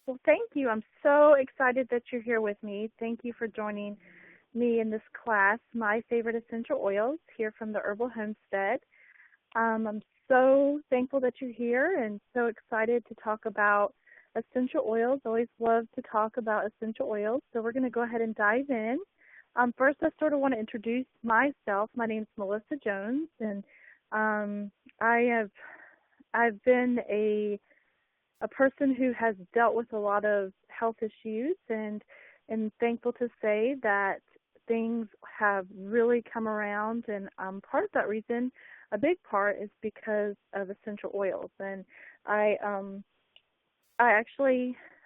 Well, thank you. I'm so excited that you're here with me. Thank you for joining me in this class, My Favorite Essential Oils, here from the Herbal Homestead. I'm so thankful that you're here and so excited to talk about essential oils. Always love to talk about essential oils. So we're going to go ahead and dive in. First, I sort of want to introduce myself. My name is Melissa Jones, and I've been a person who has dealt with a lot of health issues, and thankful to say that things have really come around. And part of that reason, a big part, is because of essential oils. And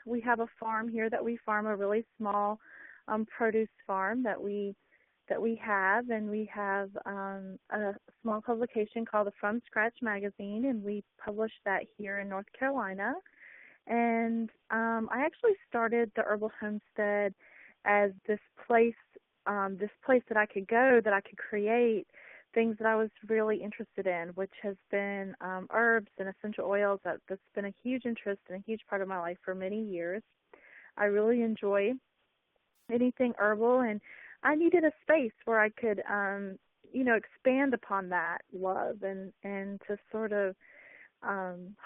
we have a farm here that we farm, a really small produce farm that we have, and we have a small publication called the From Scratch magazine, and we publish that here in North Carolina. And I actually started the Herbal Homestead as this place that I could go, that I could create things that I was really interested in, which has been herbs and essential oils. That's been a huge interest and a huge part of my life for many years. I really enjoy anything herbal, and I needed a space where I could, expand upon that love and to sort of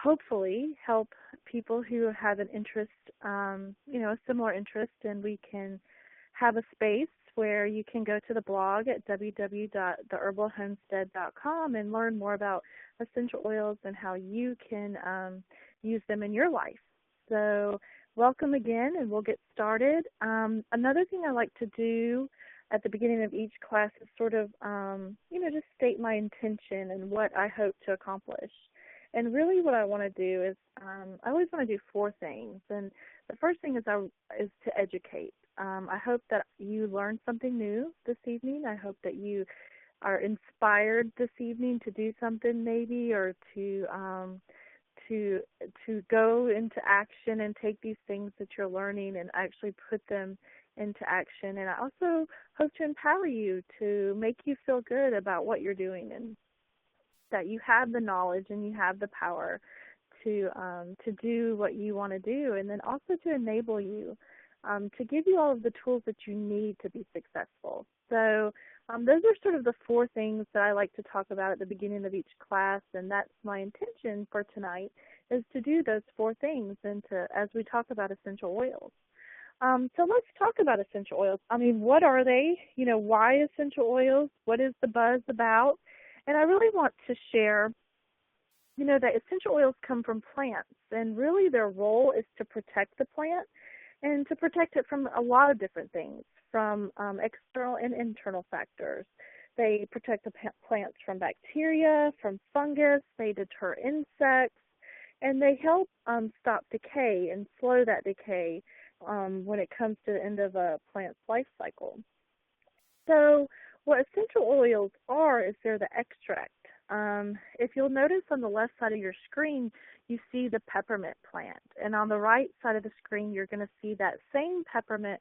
hopefully help people who have an interest, a similar interest, and we can have a space where you can go to the blog at www.theherbalhomestead.com and learn more about essential oils and how you can use them in your life. So welcome again, and we'll get started. Another thing I like to do at the beginning of each class is sort of, just state my intention and what I hope to accomplish. And really what I want to do is I always want to do four things. And the first thing is to educate. I hope that you learned something new this evening. I hope that you are inspired this evening to do something maybe, or to go into action and take these things that you're learning and actually put them into action. And I also hope to empower you, to make you feel good about what you're doing, and that you have the knowledge and you have the power to do what you want to do, and then also to enable you, to give you all of the tools that you need to be successful. So those are sort of the four things that I like to talk about at the beginning of each class, and that's my intention for tonight, is to do those four things and as we talk about essential oils. So let's talk about essential oils. I mean, what are they? Why essential oils? What is the buzz about? And I really want to share, that essential oils come from plants, and really their role is to protect the plant and to protect it from a lot of different things, from external and internal factors. They protect the plants from bacteria, from fungus, they deter insects, and they help stop decay and slow that decay when it comes to the end of a plant's life cycle. So what essential oils are is they're the extract. If you'll notice on the left side of your screen, you see the peppermint plant. And on the right side of the screen, you're going to see that same peppermint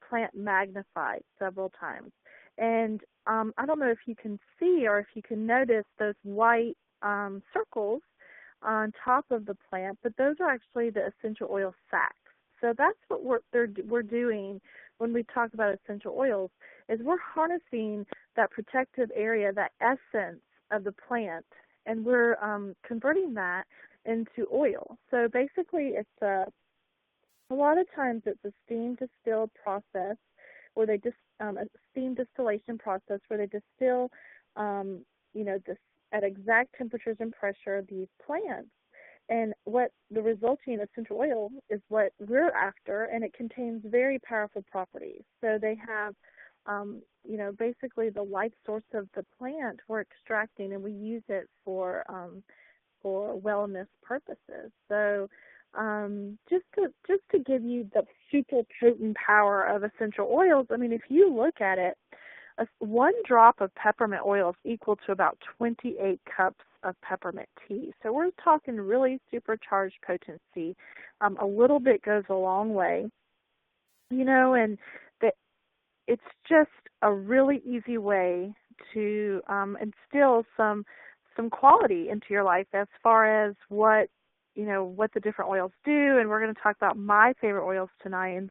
plant magnified several times. And I don't know if you can see or if you can notice those white circles on top of the plant, but those are actually the essential oil sacs. So that's what we're doing when we talk about essential oils, is we're harnessing that protective area, that essence of the plant, and we're converting that into oil. So basically it's a lot of times it's a steam distilled process where they a steam distillation process where they distill, at exact temperatures and pressure these plants. And what the resulting essential oil is what we're after, and it contains very powerful properties. So they have, basically the life source of the plant we're extracting, and we use it for wellness purposes. So just to give you the super potent power of essential oils, I mean, if you look at it, one drop of peppermint oil is equal to about 28 cups of peppermint tea. So we're talking really supercharged potency. A little bit goes a long way, and that it's just a really easy way to instill some quality into your life as far as what what the different oils do, and we're going to talk about my favorite oils tonight, and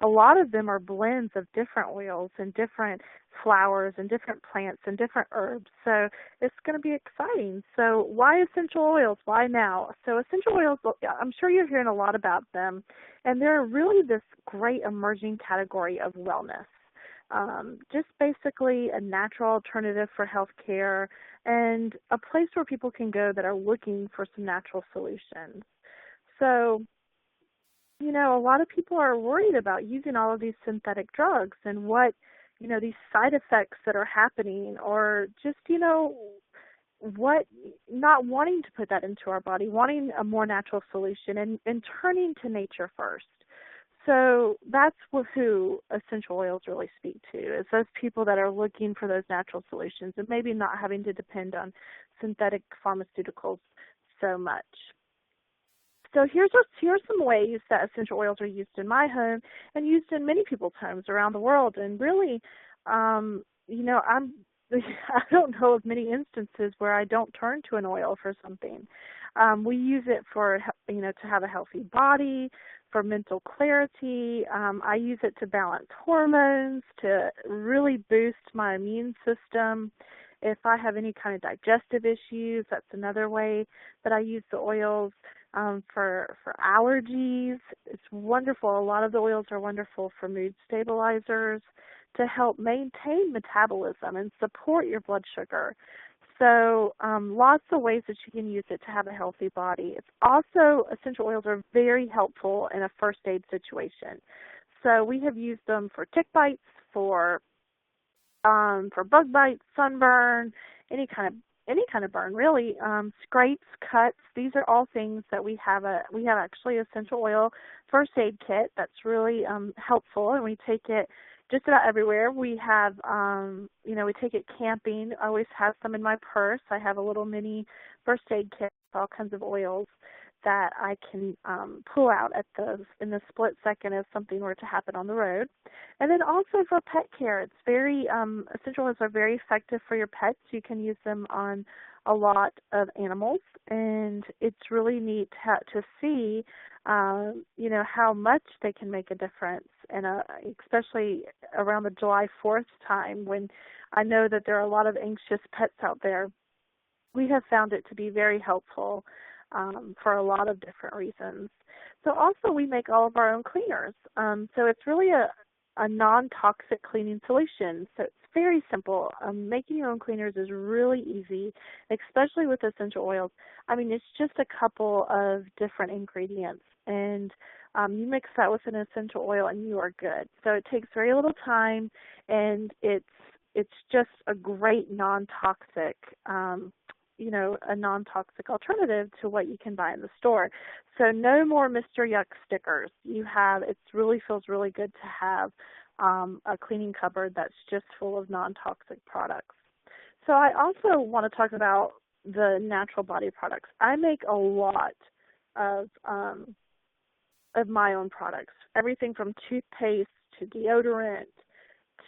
a lot of them are blends of different oils and different flowers and different plants and different herbs. So it's going to be exciting. So why essential oils? Why now? So essential oils, I'm sure you're hearing a lot about them, and they're really this great emerging category of wellness. Just basically a natural alternative for healthcare and a place where people can go that are looking for some natural solutions. So, a lot of people are worried about using all of these synthetic drugs and what, these side effects that are happening, or just, what, not wanting to put that into our body, wanting a more natural solution and turning to nature first. So that's who essential oils really speak to, is those people that are looking for those natural solutions and maybe not having to depend on synthetic pharmaceuticals so much. So here's some ways that essential oils are used in my home and used in many people's homes around the world. And really, I don't know of many instances where I don't turn to an oil for something. We use it for, to have a healthy body, for mental clarity. I use it to balance hormones, to really boost my immune system. If I have any kind of digestive issues, that's another way that I use the oils. For allergies, it's wonderful. A lot of the oils are wonderful for mood stabilizers, to help maintain metabolism and support your blood sugar. So lots of ways that you can use it to have a healthy body. It's also, essential oils are very helpful in a first aid situation. So we have used them for tick bites, for bug bites, sunburn, any kind of burn, really. Scrapes, cuts. These are all things that we have actually essential oil first aid kit that's really helpful, and we take it just about everywhere. We have, we take it camping. I always have some in my purse. I have a little mini first aid kit with all kinds of oils that I can pull out in the split second if something were to happen on the road. And then also for pet care, it's essential oils are very effective for your pets. You can use them on a lot of animals, and it's really neat to see, how much they can make a difference, and especially around the July 4th time, when I know that there are a lot of anxious pets out there. We have found it to be very helpful for a lot of different reasons. So also we make all of our own cleaners. So it's really a non-toxic cleaning solution. So it's very simple. Making your own cleaners is really easy, especially with essential oils. I mean, it's just a couple of different ingredients, and you mix that with an essential oil and you are good. So it takes very little time, and it's just a great non-toxic a non-toxic alternative to what you can buy in the store. So no more Mr. Yuck stickers. It really feels really good to have a cleaning cupboard that's just full of non-toxic products. So I also want to talk about the natural body products. I make a lot of my own products, everything from toothpaste to deodorant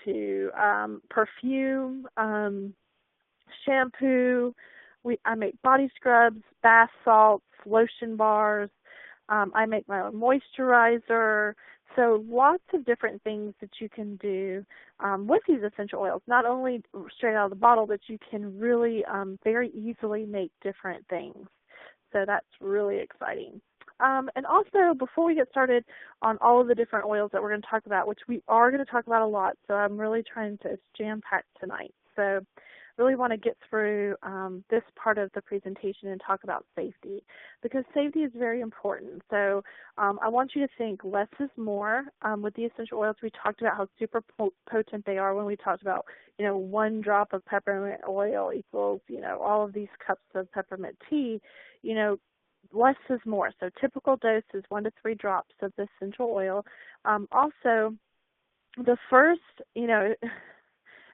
to perfume, shampoo. I make body scrubs, bath salts, lotion bars. I make my own moisturizer. So lots of different things that you can do with these essential oils, not only straight out of the bottle, but you can really very easily make different things. So that's really exciting. And also, before we get started on all of the different oils that we're going to talk about, which we are going to talk about a lot, so I'm really trying to jam-pack tonight. So really want to get through this part of the presentation and talk about safety, because safety is very important. So I want you to think less is more. With the essential oils, we talked about how super potent they are when we talked about, 1 drop of peppermint oil equals, all of these cups of peppermint tea. Less is more. So typical dose is 1 to 3 drops of the essential oil. Also, the first,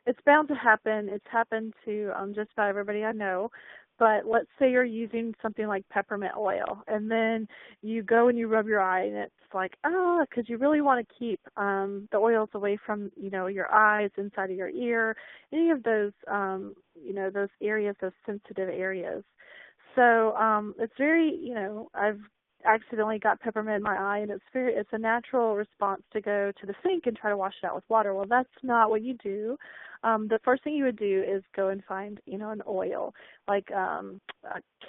it's bound to happen. It's happened to just about everybody I know. But let's say you're using something like peppermint oil, and then you go and you rub your eye, and it's like, because you really want to keep the oils away from, your eyes, inside of your ear, any of those, those areas, those sensitive areas. So it's very, I've accidentally got peppermint in my eye, and it's a natural response to go to the sink and try to wash it out with water. Well, that's not what you do. The first thing you would do is go and find, an oil, like a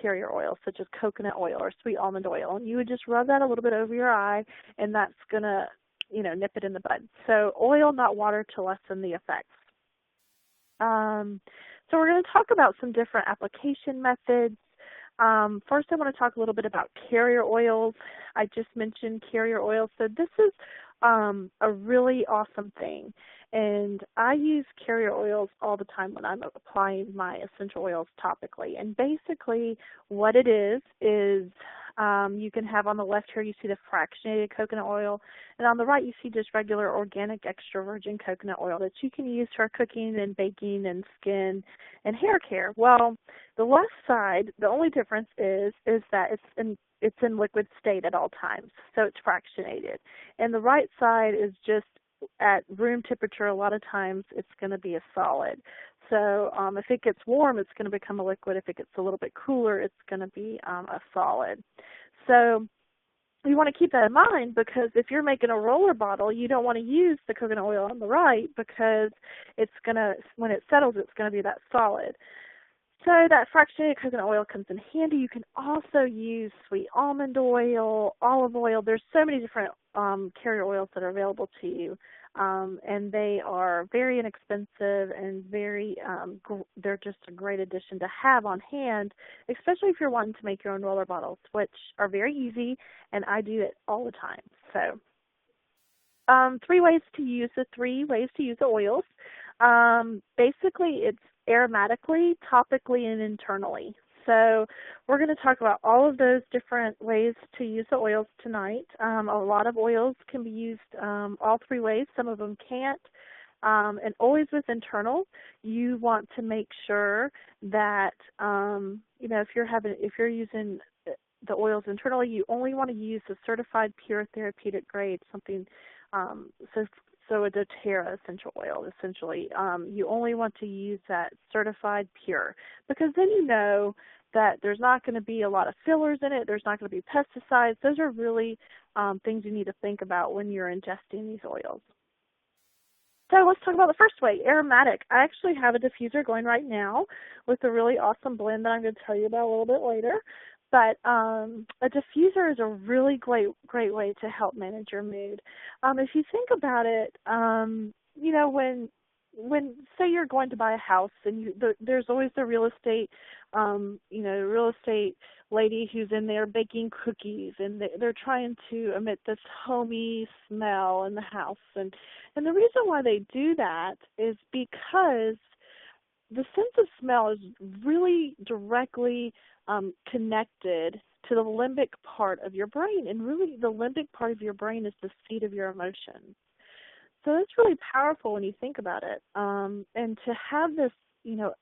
carrier oil, such as coconut oil or sweet almond oil, and you would just rub that a little bit over your eye, and that's going to, nip it in the bud. So oil, not water, to lessen the effects. So we're going to talk about some different application methods. First, I want to talk a little bit about carrier oils. I just mentioned carrier oils. So this is a really awesome thing. And I use carrier oils all the time when I'm applying my essential oils topically. And basically what it is you can have on the left here, you see the fractionated coconut oil. And on the right, you see just regular organic extra virgin coconut oil that you can use for cooking and baking and skin and hair care. Well, the left side, the only difference is that it's in liquid state at all times, so it's fractionated. And the right side is just at room temperature. A lot of times it's going to be a solid. So if it gets warm, it's going to become a liquid. If it gets a little bit cooler, it's going to be a solid. So you want to keep that in mind, because if you're making a roller bottle, you don't want to use the coconut oil on the right, because it's going to, when it settles, it's going to be that solid. So that fractionated coconut oil comes in handy. You can also use sweet almond oil, olive oil. There's so many different carrier oils that are available to you, and they are very inexpensive and they're just a great addition to have on hand, especially if you're wanting to make your own roller bottles, which are very easy, and I do it all the time. So three ways to use the oils. Basically, it's aromatically, topically, and internally. So we're going to talk about all of those different ways to use the oils tonight. A lot of oils can be used all three ways. Some of them can't. And always with internal, you want to make sure that if you're using the oils internally, you only want to use the certified pure therapeutic grade, something so a dōTERRA essential oil, essentially. You only want to use that certified pure, because then you know that there's not going to be a lot of fillers in it. There's not going to be pesticides. Those are really things you need to think about when you're ingesting these oils. So let's talk about the first way, aromatic. I actually have a diffuser going right now with a really awesome blend that I'm going to tell you about a little bit later. But a diffuser is a really great way to help manage your mood. If you think about it, when say you're going to buy a house, and there's always the real estate lady who's in there baking cookies, and they're trying to emit this homey smell in the house. And the reason why they do that is because the sense of smell is really directly connected to the limbic part of your brain, and really the limbic part of your brain is the seat of your emotions. So it's really powerful when you think about it. And to have this,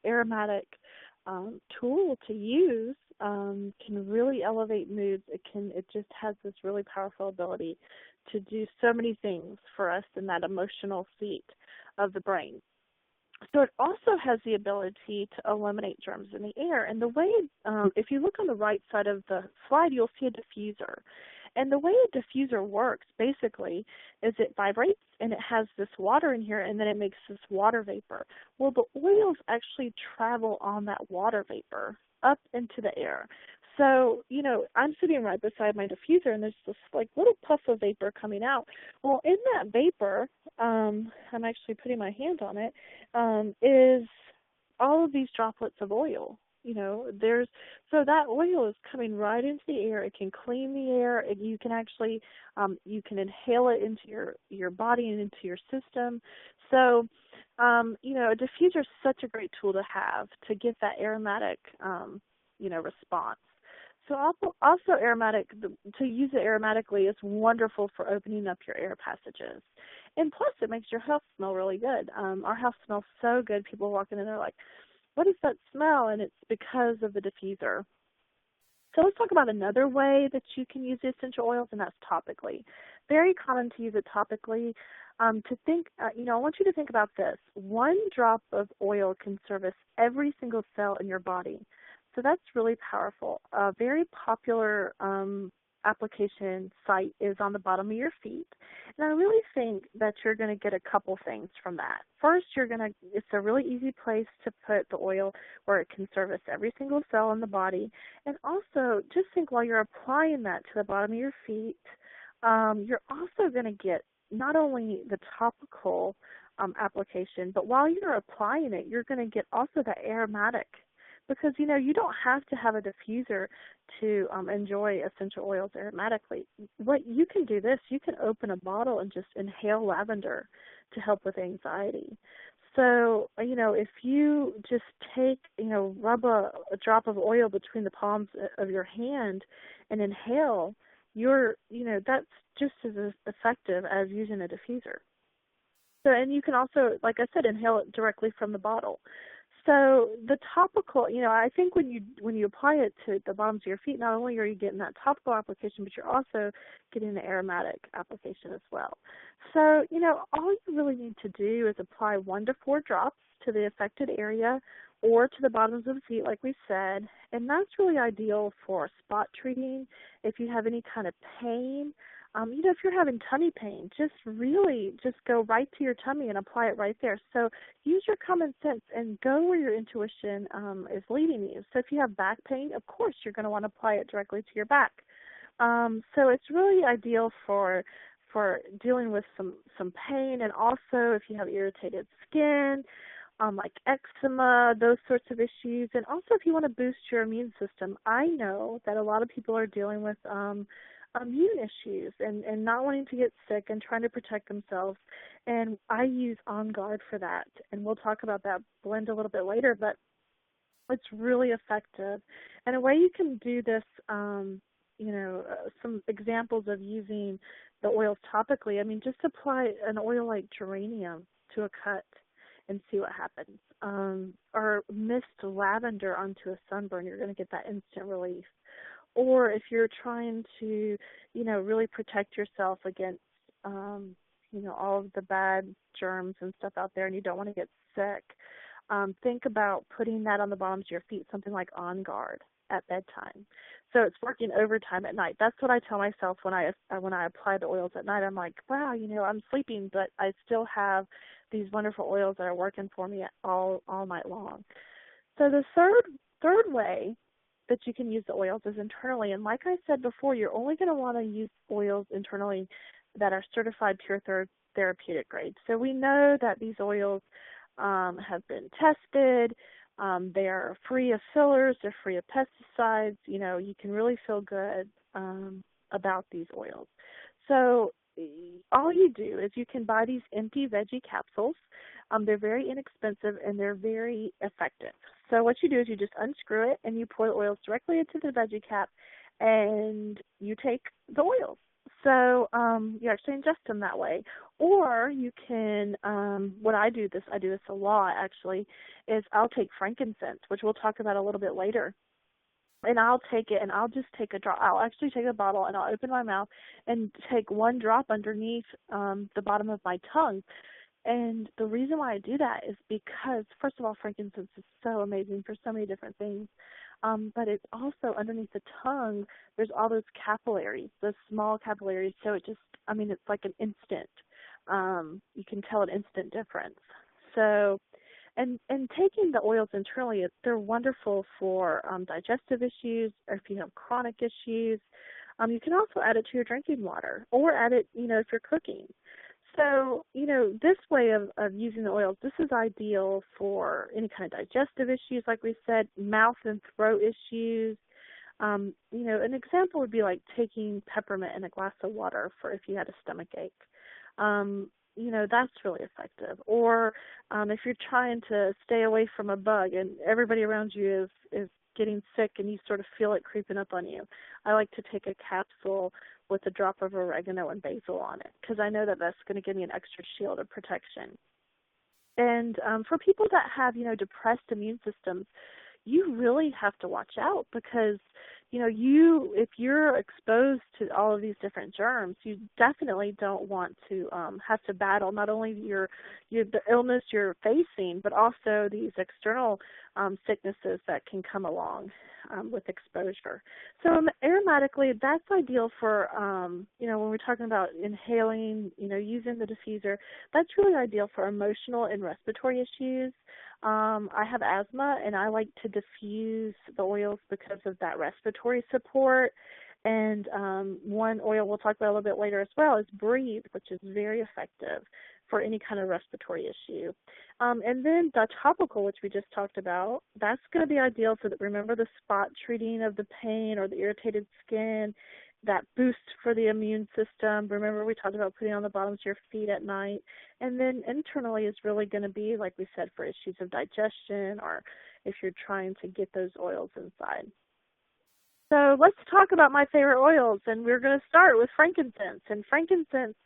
aromatic tool to use can really elevate moods. It just has this really powerful ability to do so many things for us in that emotional seat of the brain. So it also has the ability to eliminate germs in the air. And the way, if you look on the right side of the slide, you'll see a diffuser. And the way a diffuser works, basically, is it vibrates, and it has this water in here, and then it makes this water vapor. Well, the oils actually travel on that water vapor up into the air. So, I'm sitting right beside my diffuser, and there's this little puff of vapor coming out. Well, in that vapor, I'm actually putting my hand on it, is all of these droplets of oil. So that oil is coming right into the air. It can clean the air. You can actually, you can inhale it into your body and into your system. So, a diffuser is such a great tool to have to get that aromatic, response. So also aromatic, to use it aromatically is wonderful for opening up your air passages. And plus, it makes your house smell really good. Our house smells so good. People walking in, they're like, what is that smell? And it's because of the diffuser. So let's talk about another way that you can use the essential oils, and that's topically. Very common to use it topically. I want you to think about this. 1 drop of oil can service every single cell in your body. So that's really powerful. A very popular application site is on the bottom of your feet. And I really think that you're going to get a couple things from that. First, it's a really easy place to put the oil where it can service every single cell in the body. And also, just think while you're applying that to the bottom of your feet, you're also going to get not only the topical application, but while you're applying it, you're going to get also the aromatic. Because, you don't have to have a diffuser to enjoy essential oils aromatically. What you can do you can open a bottle and just inhale lavender to help with anxiety. So, if you just take, rub a drop of oil between the palms of your hand and inhale, that's just as effective as using a diffuser. So, and you can also, like I said, inhale it directly from the bottle. So the topical, I think when you apply it to the bottoms of your feet, not only are you getting that topical application, but you're also getting the aromatic application as well. So, all you really need to do is apply 1 to 4 drops to the affected area or to the bottoms of the feet, like we said, and that's really ideal for spot treating. If you have any kind of pain, if you're having tummy pain, just go right to your tummy and apply it right there. So use your common sense and go where your intuition is leading you. So if you have back pain, of course you're going to want to apply it directly to your back. So it's really ideal for dealing with some pain, and also if you have irritated skin, like eczema, those sorts of issues, and also if you want to boost your immune system. I know that a lot of people are dealing with immune issues and not wanting to get sick and trying to protect themselves. And I use OnGuard for that. And we'll talk about that blend a little bit later, but it's really effective. And a way you can do this, some examples of using the oils topically, just apply an oil like geranium to a cut and see what happens. Or mist lavender onto a sunburn, you're going to get that instant relief. Or if you're trying to, really protect yourself against, all of the bad germs and stuff out there and you don't want to get sick, think about putting that on the bottoms of your feet, something like OnGuard at bedtime. So it's working overtime at night. That's what I tell myself when I apply the oils at night. I'm like, wow, I'm sleeping, but I still have these wonderful oils that are working for me all night long. So the third way that you can use the oils is internally. And like I said before, you're only going to want to use oils internally that are certified pure therapeutic grade. So we know that these oils have been tested. They are free of fillers. They're free of pesticides. You can really feel good about these oils. So all you do is you can buy these empty veggie capsules. They're very inexpensive and they're very effective. So what you do is you just unscrew it and you pour the oils directly into the veggie cap and you take the oils. So you actually ingest them that way. Or you can, I do this a lot actually, is I'll take frankincense, which we'll talk about a little bit later. And I'll take it and I'll just take a drop. I'll actually take a bottle and I'll open my mouth and take 1 drop underneath the bottom of my tongue. And the reason why I do that is because, first of all, frankincense is so amazing for so many different things. But it's also underneath the tongue, there's all those capillaries, those small capillaries. So it's like an instant. You can tell an instant difference. So, and taking the oils internally, they're wonderful for digestive issues, or if you have chronic issues. You can also add it to your drinking water, or add it, if you're cooking. So, this way of using the oils, this is ideal for any kind of digestive issues, like we said, mouth and throat issues. An example would be like taking peppermint in a glass of water for if you had a stomach ache. That's really effective. Or if you're trying to stay away from a bug and everybody around you is getting sick and you sort of feel it creeping up on you, I like to take a capsule with a drop of oregano and basil on it because I know that that's going to give me an extra shield of protection. And for people that have, depressed immune systems, you really have to watch out because, if you're exposed to all of these different germs, you definitely don't want to have to battle not only the illness you're facing, but also these external sicknesses that can come along with exposure. So aromatically, that's ideal for, when we're talking about inhaling, using the diffuser, that's really ideal for emotional and respiratory issues. I have asthma, and I like to diffuse the oils because of that respiratory support. And one oil we'll talk about a little bit later as well is Breathe, which is very effective for any kind of respiratory issue. And then the Topical, which we just talked about, that's going to be ideal for, remember, the spot treating of the pain or the irritated skin, that boost for the immune system. Remember, we talked about putting on the bottoms of your feet at night. And then internally is really going to be, like we said, for issues of digestion or if you're trying to get those oils inside. So let's talk about my favorite oils, and we're going to start with frankincense. And frankincense,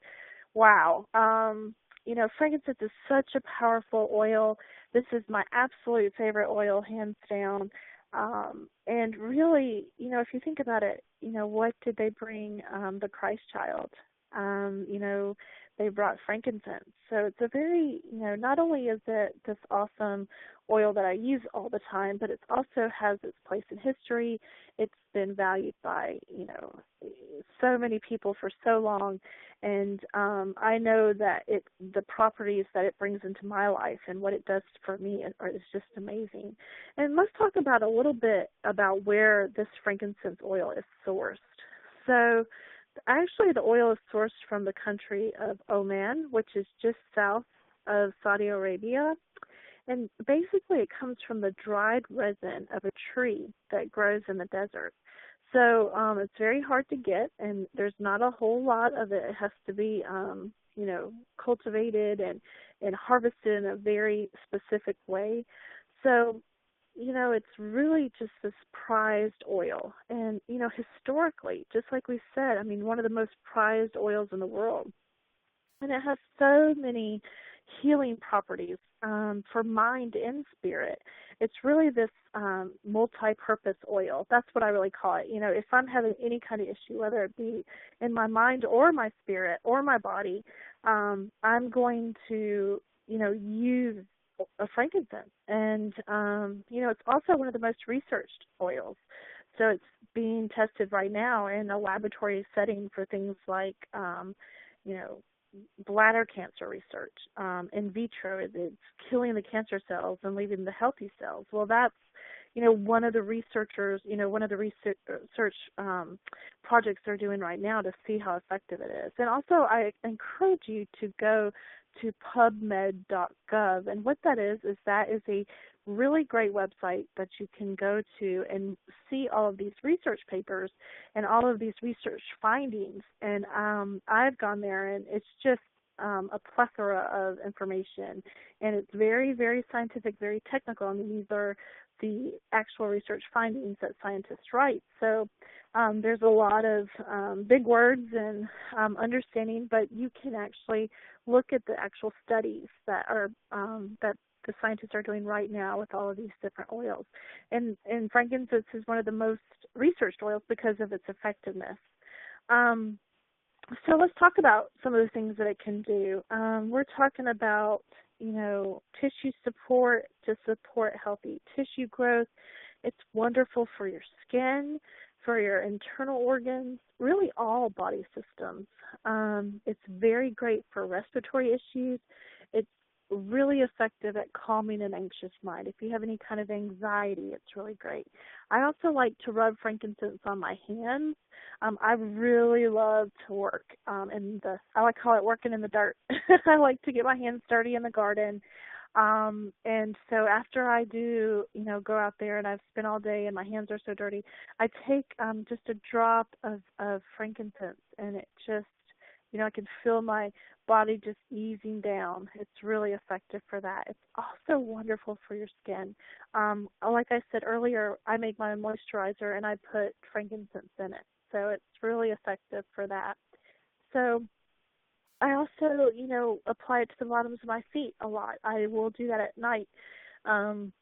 wow, frankincense is such a powerful oil. This is my absolute favorite oil, hands down. And really, if you think about it, what did they bring the Christ child? They brought frankincense. So it's a very, not only is it this awesome oil that I use all the time, but it also has its place in history. It's been valued by, so many people for so long. And I know that the properties that it brings into my life and what it does for me is just amazing. And let's talk about a little bit about where this frankincense oil is sourced. So actually, the oil is sourced from the country of Oman, which is just south of Saudi Arabia. And basically, it comes from the dried resin of a tree that grows in the desert. So it's very hard to get, and there's not a whole lot of it. It has to be, cultivated and harvested in a very specific way. So it's really just this prized oil. And, historically, just like we said, one of the most prized oils in the world. And it has so many healing properties for mind and spirit. It's really this multi-purpose oil. That's what I really call it. If I'm having any kind of issue, whether it be in my mind or my spirit or my body, I'm going to, use a frankincense. And, it's also one of the most researched oils. So it's being tested right now in a laboratory setting for things like, bladder cancer research. In vitro, it's killing the cancer cells and leaving the healthy cells. Well, that's, one of the researchers, one of the research projects they're doing right now to see how effective it is. And also, I encourage you to go to pubmed.gov. And what that is a really great website that you can go to and see all of these research papers and all of these research findings. And I've gone there, and it's just a plethora of information. And it's very, very scientific, very technical. These are the actual research findings that scientists write. So there's a lot of big words and understanding, but you can actually look at the actual studies that are that the scientists are doing right now with all of these different oils. And frankincense is one of the most researched oils because of its effectiveness. So let's talk about some of the things that it can do. We're talking about, tissue support to support healthy tissue growth. It's wonderful for your skin, for your internal organs, really all body systems. It's very great for respiratory issues. It's really effective at calming an anxious mind. If you have any kind of anxiety, it's really great. I also like to rub frankincense on my hands. I really love to work I call it working in the dirt. I like to get my hands dirty in the garden. And so after I do, go out there and I've spent all day and my hands are so dirty, I take just a drop of frankincense, and it just, I can feel my body just easing down. It's really effective for that. It's also wonderful for your skin. Like I said earlier, I make my own moisturizer and I put frankincense in it. So it's really effective for that. So I also, apply it to the bottoms of my feet a lot. I will do that at night. And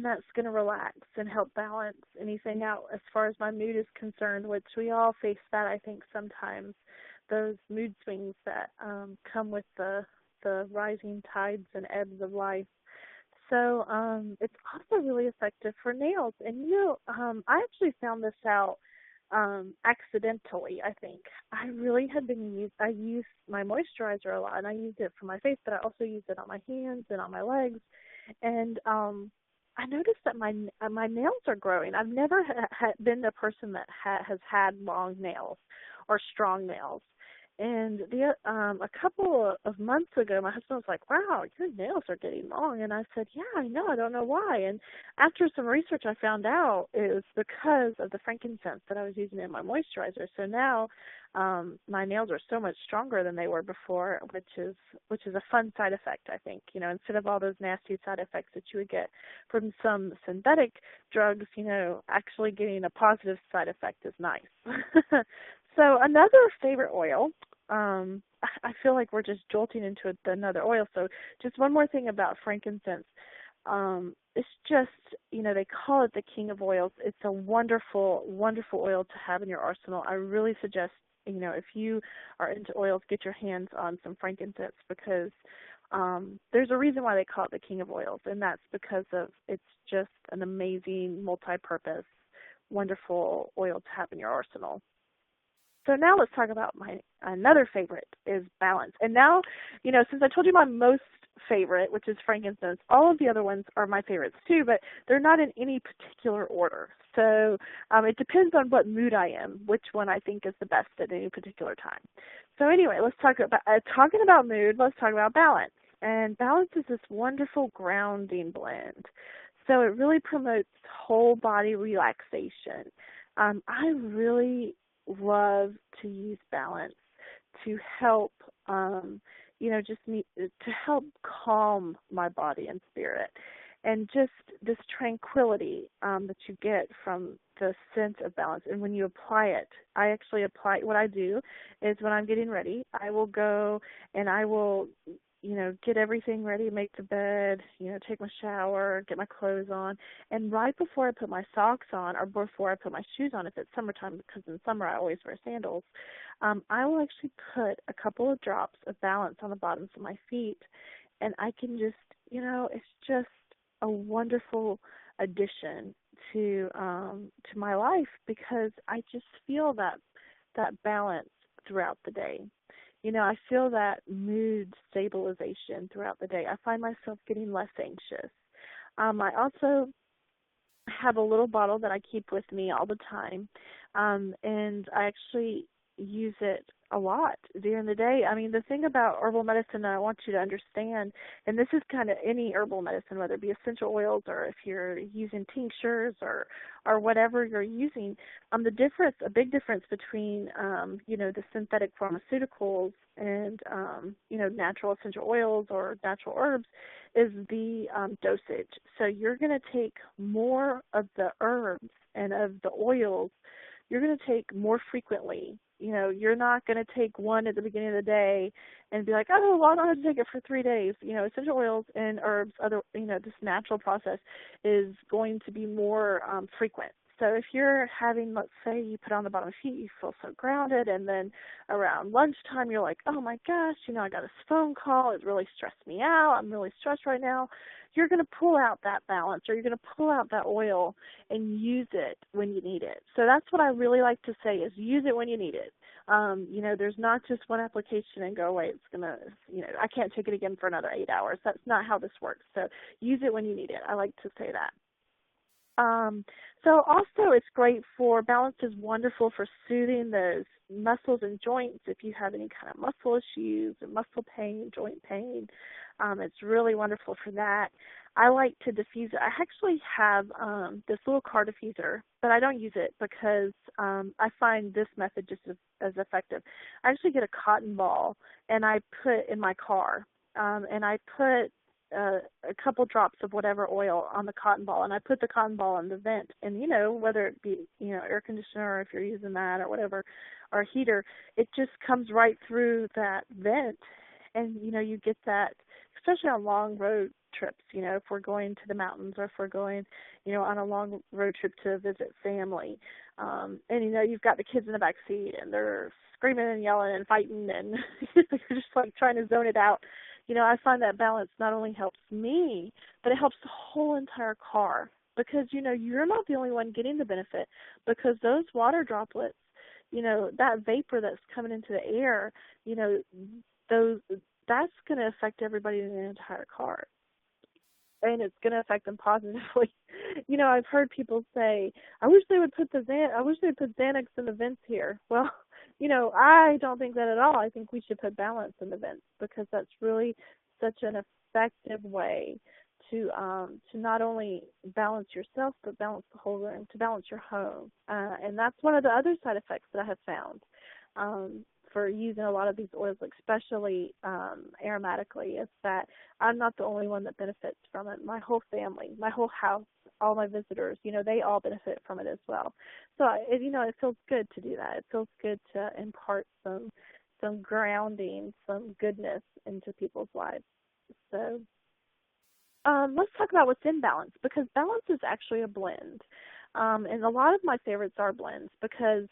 that's going to relax and help balance anything out as far as my mood is concerned, which we all face that, I think, sometimes. Those mood swings that come with the rising tides and ebbs of life. So it's also really effective for nails. And I actually found this out accidentally, I think. I use my moisturizer a lot, and I use it for my face, but I also use it on my hands and on my legs. And I noticed that my nails are growing. I've never been a person that has had long nails or strong nails. And a couple of months ago, my husband was like, "Wow, your nails are getting long." And I said, "Yeah, I know. I don't know why." And after some research, I found out it was because of the frankincense that I was using in my moisturizer. So now my nails are so much stronger than they were before, which is a fun side effect, I think. Instead of all those nasty side effects that you would get from some synthetic drugs, actually getting a positive side effect is nice. So another favorite oil, I feel like we're just jolting into another oil. So just one more thing about frankincense. It's just, they call it the king of oils. It's a wonderful, wonderful oil to have in your arsenal. I really suggest, if you are into oils, get your hands on some frankincense, because there's a reason why they call it the king of oils, and that's because it's just an amazing, multi-purpose, wonderful oil to have in your arsenal. So now let's talk about another favorite is balance. And now, since I told you my most favorite, which is frankincense, all of the other ones are my favorites too, but they're not in any particular order. So it depends on what mood I am, which one I think is the best at any particular time. So anyway, let's talk about talking about mood. Let's talk about balance. And balance is this wonderful grounding blend. So it really promotes whole body relaxation. I really love to use balance to help, to help calm my body and spirit, and just this tranquility that you get from the sense of balance. And when you apply it, what I do is when I'm getting ready, I will go and I will get everything ready, make the bed, take my shower, get my clothes on. And right before I put my socks on, or before I put my shoes on, if it's summertime, because in summer I always wear sandals, I will actually put a couple of drops of balance on the bottoms of my feet. And I can just, it's just a wonderful addition to my life, because I just feel that balance throughout the day. I feel that mood stabilization throughout the day. I find myself getting less anxious. I also have a little bottle that I keep with me all the time, and I actually use it a lot during the day. I mean, the thing about herbal medicine that I want you to understand, and this is kind of any herbal medicine, whether it be essential oils or if you're using tinctures or whatever you're using, a big difference between, the synthetic pharmaceuticals and, natural essential oils or natural herbs is the dosage. So you're going to take more of the herbs and of the oils, you're going to take more frequently. You're not going to take one at the beginning of the day and be like, "Oh, well, I don't have to take it for 3 days." Essential oils and herbs, this natural process is going to be more frequent. So if you're having, let's say you put on the bottom of your feet, you feel so grounded, and then around lunchtime you're like, "Oh my gosh, I got this phone call, it really stressed me out, I'm really stressed right now," you're going to pull out that balance, or you're going to pull out that oil and use it when you need it. So that's what I really like to say, is use it when you need it. There's not just one application and go away. It's going to, I can't take it again for another 8 hours. That's not how this works. So use it when you need it. I like to say that. So also it's great for, balance is wonderful for soothing those muscles and joints if you have any kind of muscle issues or muscle pain, joint pain. It's really wonderful for that. I like to diffuse it. I actually have this little car diffuser, but I don't use it because I find this method just as effective. I actually get a cotton ball and I put in my car, and I put a couple drops of whatever oil on the cotton ball, and I put the cotton ball in the vent, and whether it be air conditioner, or if you're using that or whatever, or a heater, it just comes right through that vent, and you get that, especially on long road trips, if we're going to the mountains, or if we're going on a long road trip to visit family, and you've got the kids in the back seat and they're screaming and yelling and fighting, and you're just like trying to zone it out. I find that balance not only helps me, but it helps the whole entire car because, you're not the only one getting the benefit because those water droplets, that vapor that's coming into the air, those that's going to affect everybody in the entire car. And it's going to affect them positively. I've heard people say, I wish they would put Xanax in the vents here. Well, I don't think that at all. I think we should put balance in the vents because that's really such an effective way to not only balance yourself but balance the whole room, to balance your home. And that's one of the other side effects that I have found for using a lot of these oils, especially aromatically, is that I'm not the only one that benefits from it. My whole family, my whole house, all my visitors, they all benefit from it as well. So, it feels good to do that. It feels good to impart some grounding, some goodness into people's lives. So let's talk about what's in balance, because balance is actually a blend. And a lot of my favorites are blends because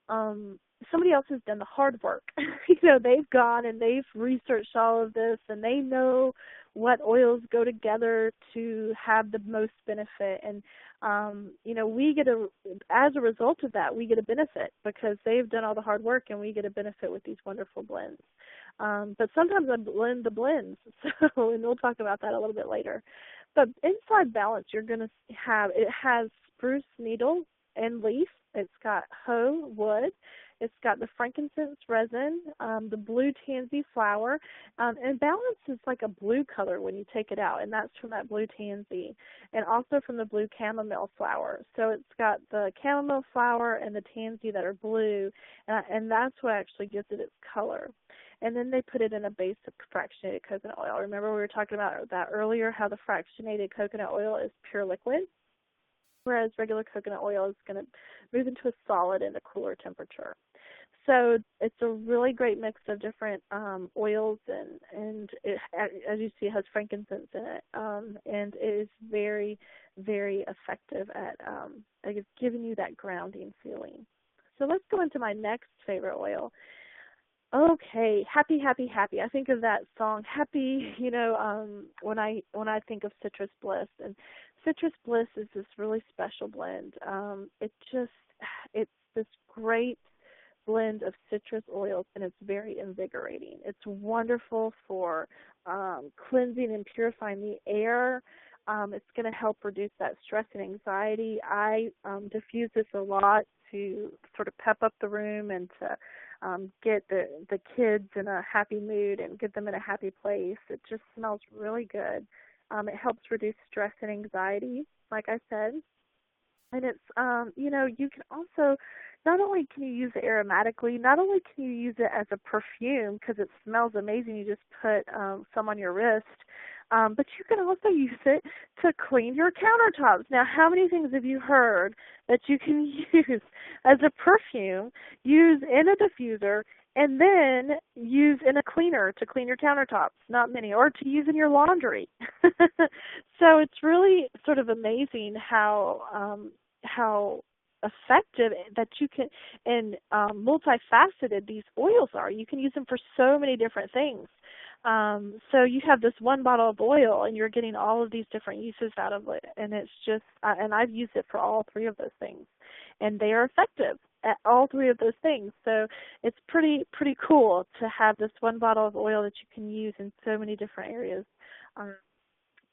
somebody else has done the hard work. They've gone and they've researched all of this and they know what oils go together to have the most benefit. And, we get as a result of that, we get a benefit because they've done all the hard work and we get a benefit with these wonderful blends. But sometimes I blend the blends, and we'll talk about that a little bit later. But inside balance, you're going to it has spruce needle and leaf. It's got hoe wood. It's got the frankincense resin, the blue tansy flower, and balance is like a blue color when you take it out, and that's from that blue tansy, and also from the blue chamomile flower. So it's got the chamomile flower and the tansy that are blue, and that's what actually gives it its color. And then they put it in a base of fractionated coconut oil. Remember we were talking about that earlier, how the fractionated coconut oil is pure liquid, whereas regular coconut oil is going to move into a solid at a cooler temperature. So it's a really great mix of different oils, and it, as you see, it has frankincense in it, and it is very, very effective at giving you that grounding feeling. So let's go into my next favorite oil. Okay, happy, happy, happy. I think of that song, Happy, when I think of Citrus Bliss. And Citrus Bliss is this really special blend. It's this great blend of citrus oils, and it's very invigorating. It's wonderful for cleansing and purifying the air. It's going to help reduce that stress and anxiety. I diffuse this a lot to sort of pep up the room and to get the kids in a happy mood and get them in a happy place. It just smells really good. It helps reduce stress and anxiety, like I said. And it's, you can also, not only can you use it aromatically, not only can you use it as a perfume because it smells amazing, you just put some on your wrist, but you can also use it to clean your countertops. Now, how many things have you heard that you can use as a perfume, use in a diffuser, and then use in a cleaner to clean your countertops? Not many. Or to use in your laundry. So it's really sort of amazing how effective that you can, and multifaceted these oils are. You can use them for so many different things. So you have this one bottle of oil and you're getting all of these different uses out of it. And it's just, and I've used it for all three of those things. And they are effective at all three of those things. So it's pretty cool to have this one bottle of oil that you can use in so many different areas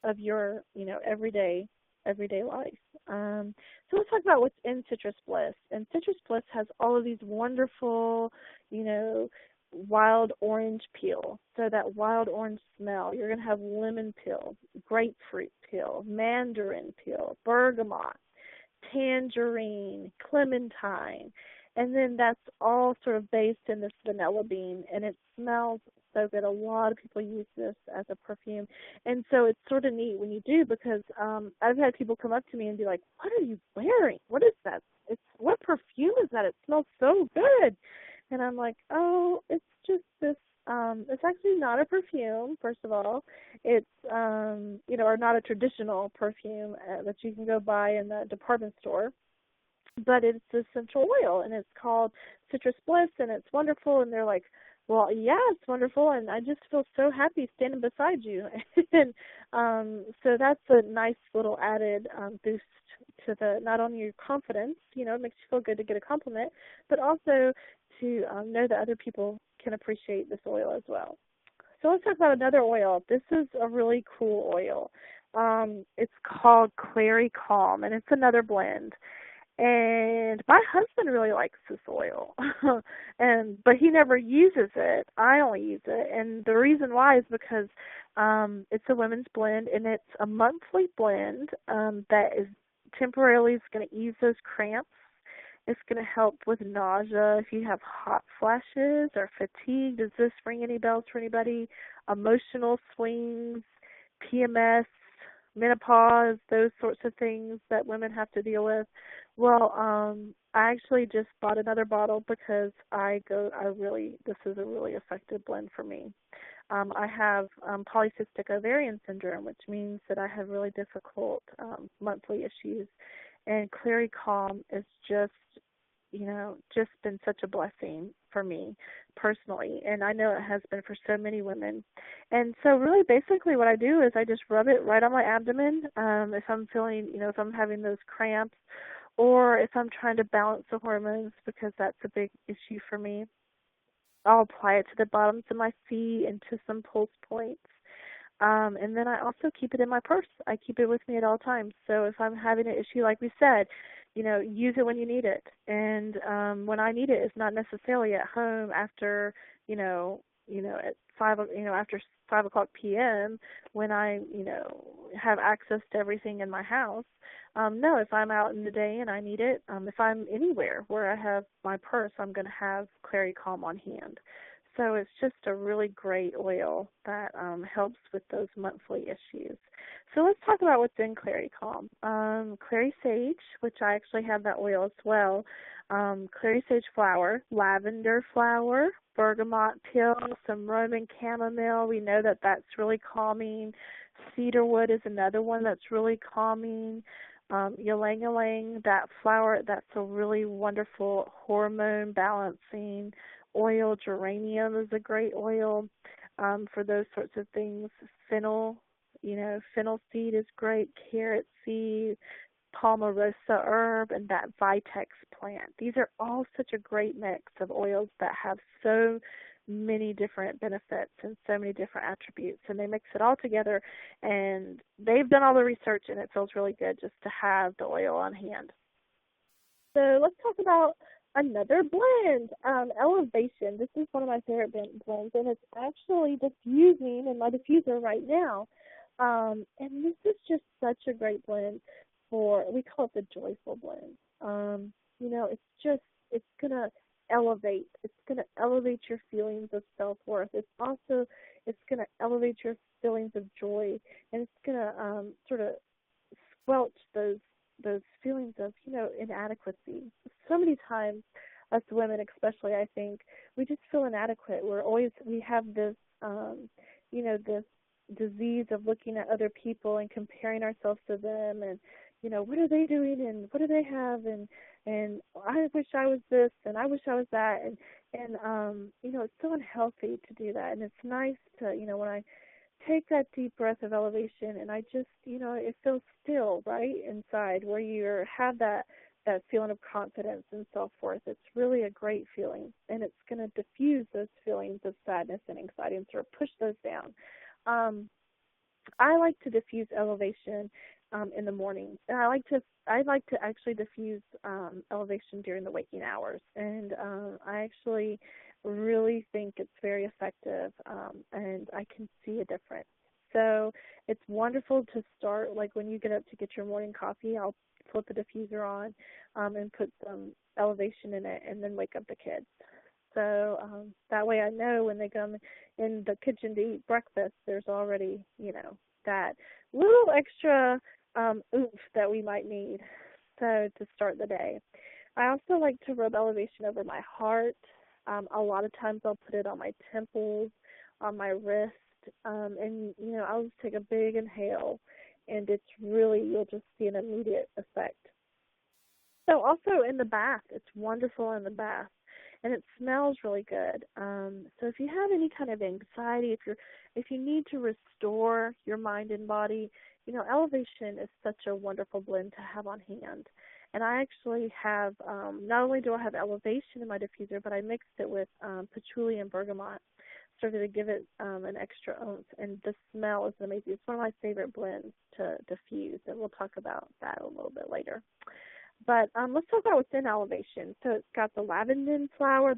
of your, everyday life. So let's talk about what's in Citrus Bliss. And Citrus Bliss has all of these wonderful, wild orange peel. So that wild orange smell. You're going to have lemon peel, grapefruit peel, mandarin peel, bergamot, tangerine, clementine. And then that's all sort of based in this vanilla bean, and it smells so good. A lot of people use this as a perfume. And so it's sort of neat when you do, because I've had people come up to me and be like, what are you wearing? What is that? What perfume is that? It smells so good. And I'm like, oh, it's just this, it's actually not a perfume, first of all. It's, or not a traditional perfume that you can go buy in the department store. But it's essential oil, and it's called Citrus Bliss, and it's wonderful. And they're like, Well, yeah, it's wonderful, and I just feel so happy standing beside you. And so that's a nice little added boost to the not only your confidence, it makes you feel good to get a compliment, but also to know that other people can appreciate this oil as well. So let's talk about another oil. This is a really cool oil. It's called Clary Calm, and it's another blend. And my husband really likes this oil, but he never uses it. I only use it, and the reason why is because it's a women's blend, and it's a monthly blend that is temporarily is going to ease those cramps. It's going to help with nausea if you have hot flashes or fatigue. Does this ring any bells for anybody? Emotional swings, PMS, menopause, those sorts of things that women have to deal with. Well, I actually just bought another bottle because this is a really effective blend for me. I have polycystic ovarian syndrome, which means that I have really difficult monthly issues. And Clary Calm is just been such a blessing for me personally, and I know it has been for so many women. And so really basically what I do is I just rub it right on my abdomen if I'm feeling, if I'm having those cramps or if I'm trying to balance the hormones, because that's a big issue for me. I'll apply it to the bottoms of my feet and to some pulse points. And then I also keep it in my purse. I keep it with me at all times. So if I'm having an issue, like we said, use it when you need it. And when I need it, it's not necessarily at home after, at after 5:00 p.m. when I, have access to everything in my house. No, if I'm out in the day and I need it, if I'm anywhere where I have my purse, I'm going to have Clary Calm on hand. So it's just a really great oil that helps with those monthly issues. So let's talk about what's in Clary Calm. Clary sage, which I actually have that oil as well. Clary sage flower, lavender flower, bergamot peel, some Roman chamomile. We know that that's really calming. Cedarwood is another one that's really calming. Ylang-ylang, that flower, that's a really wonderful hormone balancing oil. Geranium is a great oil for those sorts of things. Fennel, fennel seed is great. Carrot seed, palmarosa herb, and that vitex plant. These are all such a great mix of oils that have so many different benefits and so many different attributes, and they mix it all together, and they've done all the research, and it feels really good just to have the oil on hand. So let's talk about another blend, Elevation. This is one of my favorite blends, and it's actually diffusing in my diffuser right now. And this is just such a great blend we call it the joyful blend. It's going to elevate. It's going to elevate your feelings of self-worth. It's going to elevate your feelings of joy, and it's going to sort of squelch those feelings of, inadequacy. So many times, us women especially, I think, we just feel inadequate. We have this, this disease of looking at other people and comparing ourselves to them, and, what are they doing, and what do they have, and I wish I was this, and I wish I was that, and it's so unhealthy to do that, and it's nice to, when I take that deep breath of elevation, and I just, it feels still, right, inside, where you have that feeling of confidence and self-worth. It's really a great feeling, and it's going to diffuse those feelings of sadness and anxiety and sort of push those down. I like to diffuse elevation in the mornings, and I like to actually diffuse elevation during the waking hours, and I actually really think it's very effective, and I can see a difference. So it's wonderful to start, like when you get up to get your morning coffee, I'll flip the diffuser on and put some elevation in it, and then wake up the kids. So that way I know when they come in the kitchen to eat breakfast, there's already, that little extra oomph that we might need to start the day. I also like to rub elevation over my heart. A lot of times I'll put it on my temples, on my wrist, and, I'll just take a big inhale, and it's really, you'll just see an immediate effect. So also in the bath, it's wonderful in the bath. and it smells really good. So if you have any kind of anxiety, if you need to restore your mind and body, Elevation is such a wonderful blend to have on hand. And I actually have, not only do I have Elevation in my diffuser, but I mixed it with patchouli and bergamot, sort of to give it an extra oomph. And the smell is amazing. It's one of my favorite blends to diffuse, and we'll talk about that a little bit later. But let's talk about what's in Elevation. So it's got the lavender flower,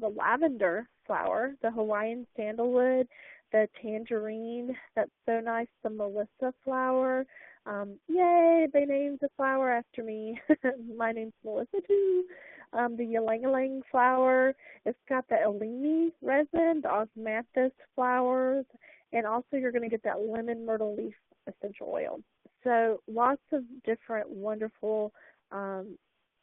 the Hawaiian sandalwood, the tangerine, that's so nice, the Melissa flower. Yay, they named the flower after me. My name's Melissa too. The ylang-ylang flower. It's got the elemi resin, the osmanthus flowers, and also you're going to get that lemon myrtle leaf essential oil. So lots of different wonderful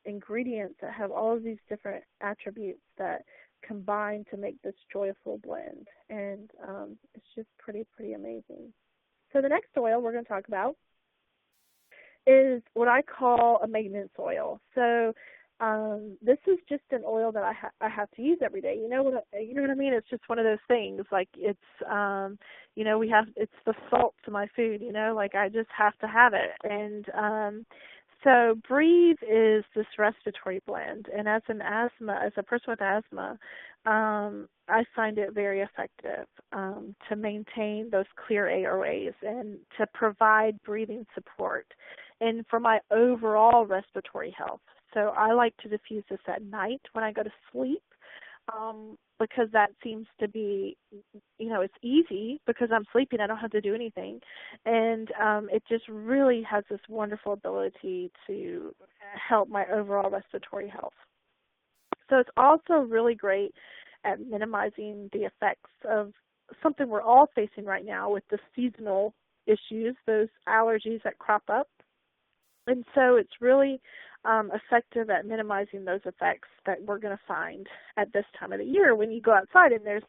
ingredients that have all of these different attributes that combine to make this joyful blend. And it's just pretty amazing. So the next oil we're going to talk about is what I call a maintenance oil. So this is just an oil that I have to use every day. You know what I mean? It's just one of those things. Like it's it's the salt to my food. Like I just have to have it. And so Breathe is this respiratory blend, and as a person with asthma, I find it very effective to maintain those clear airways and to provide breathing support, and for my overall respiratory health. So I like to diffuse this at night when I go to sleep, because that seems to be, it's easy because I'm sleeping. I don't have to do anything. And it just really has this wonderful ability to help my overall respiratory health. So it's also really great at minimizing the effects of something we're all facing right now with the seasonal issues, those allergies that crop up. And so it's really effective at minimizing those effects that we're going to find at this time of the year when you go outside and there's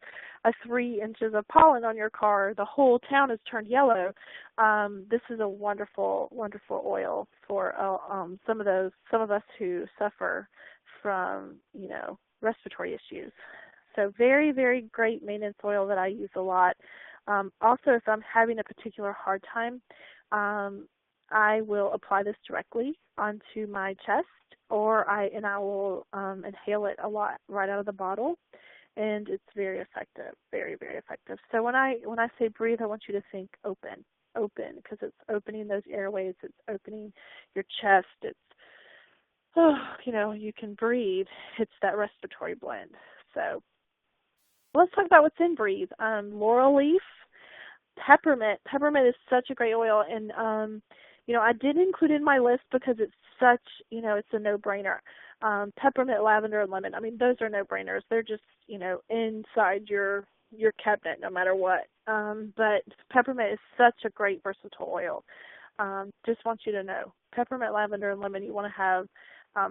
3 inches of pollen on your car, the whole town has turned yellow. This is a wonderful, wonderful oil for some of us who suffer from, respiratory issues. So very, very great maintenance oil that I use a lot. Also, if I'm having a particular hard time, I will apply this directly onto my chest, or I will inhale it a lot right out of the bottle, and it's very effective, very, very effective. So when I say breathe, I want you to think open, because it's opening those airways, it's opening your chest, it's you can breathe. It's that respiratory blend. So let's talk about what's in Breathe. Laurel leaf, peppermint. Peppermint is such a great oil, and I did include in my list because it's such, it's a no-brainer. Peppermint, lavender, and lemon. I mean, those are no-brainers. They're just, inside your cabinet no matter what. But peppermint is such a great versatile oil. Just want you to know, peppermint, lavender, and lemon you want to have.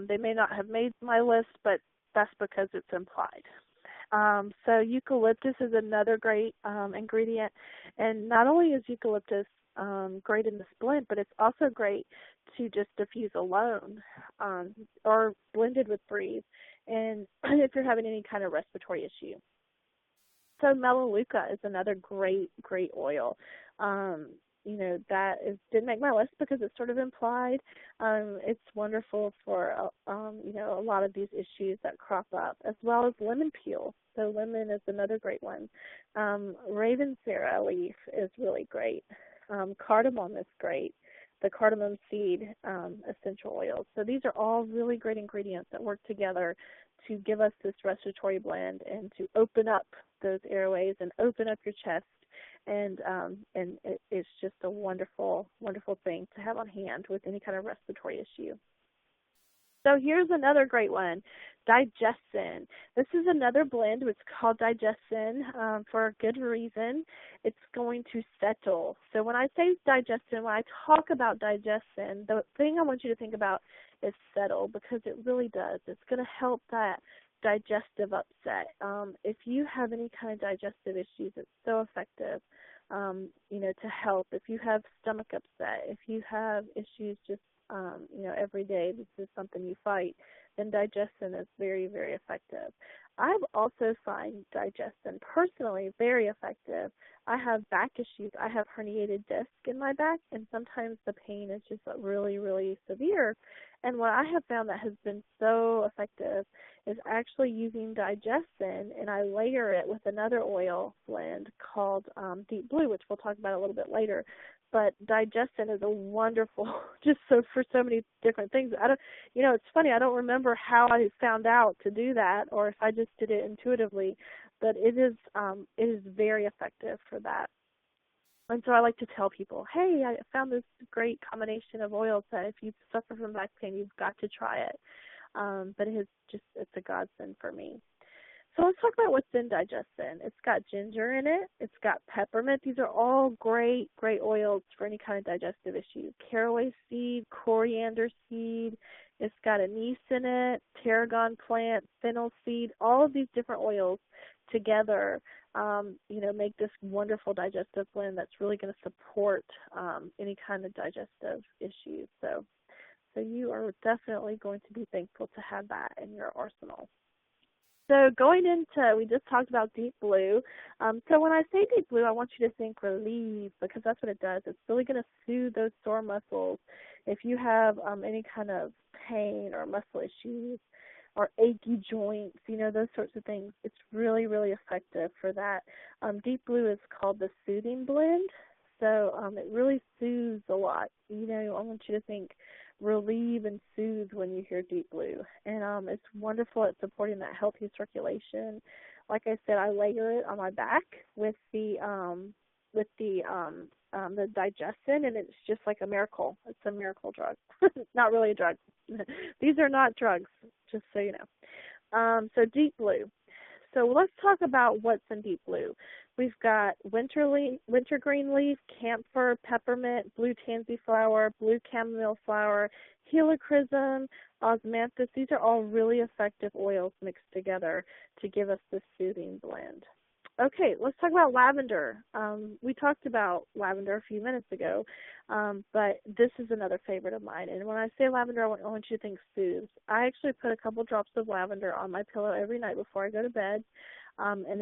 They may not have made my list, but that's because it's implied. So eucalyptus is another great ingredient. And not only is eucalyptus great in this blend, but it's also great to just diffuse alone or blended with Breathe, and if you're having any kind of respiratory issue. So Melaleuca is another great oil. Didn't make my list because it's sort of implied. It's wonderful for a lot of these issues that crop up, as well as lemon peel. So lemon is another great one. Ravensara leaf is really great. Cardamom is great, the cardamom seed essential oils. So these are all really great ingredients that work together to give us this respiratory blend and to open up those airways and open up your chest. And it's just a wonderful, wonderful thing to have on hand with any kind of respiratory issue. So here's another great one, Digestzen. This is another blend. It's called Digestzen for a good reason. It's going to settle. So when I say Digestzen, when I talk about Digestzen, the thing I want you to think about is settle, because it really does. It's going to help that digestive upset. If you have any kind of digestive issues, it's so effective, to help. If you have stomach upset, if you have issues just every day, this is something you fight, then Digestzen is very, very effective. I've also find Digestzen personally very effective. I have back issues. I have herniated disc in my back, and sometimes the pain is just really, really severe. And what I have found that has been so effective is actually using Digestzen, and I layer it with another oil blend called Deep Blue, which we'll talk about a little bit later. But Digestzen is a wonderful, just so for so many different things. I don't, it's funny. I don't remember how I found out to do that, or if I just did it intuitively. But it is very effective for that. And so I like to tell people, hey, I found this great combination of oils that if you suffer from back pain, you've got to try it. But it's a godsend for me. So let's talk about what's in Digestzen. It's got ginger in it. It's got peppermint. These are all great, great oils for any kind of digestive issue. Caraway seed, coriander seed. It's got anise in it, tarragon plant, fennel seed. All of these different oils together, make this wonderful digestive blend that's really going to support any kind of digestive issues. So you are definitely going to be thankful to have that in your arsenal. So going into, we just talked about Deep Blue. So when I say Deep Blue, I want you to think relieve, because that's what it does. It's really going to soothe those sore muscles. If you have any kind of pain or muscle issues or achy joints, those sorts of things, it's really, really effective for that. Deep Blue is called the Soothing Blend. So it really soothes a lot. I want you to think relieve and soothe when you hear Deep Blue. And it's wonderful at supporting that healthy circulation. Like I said, I layer it on my back with the Digestzen, and it's just like a miracle. It's a miracle drug. It's not really a drug. These are not drugs, just so you know. So Deep Blue. So let's talk about what's in Deep Blue. We've got wintergreen leaf, camphor, peppermint, blue tansy flower, blue chamomile flower, helichrysum, osmanthus. These are all really effective oils mixed together to give us this soothing blend. Okay, let's talk about lavender. We talked about lavender a few minutes ago, but this is another favorite of mine. And when I say lavender, I want you to think soothes. I actually put a couple drops of lavender on my pillow every night before I go to bed, and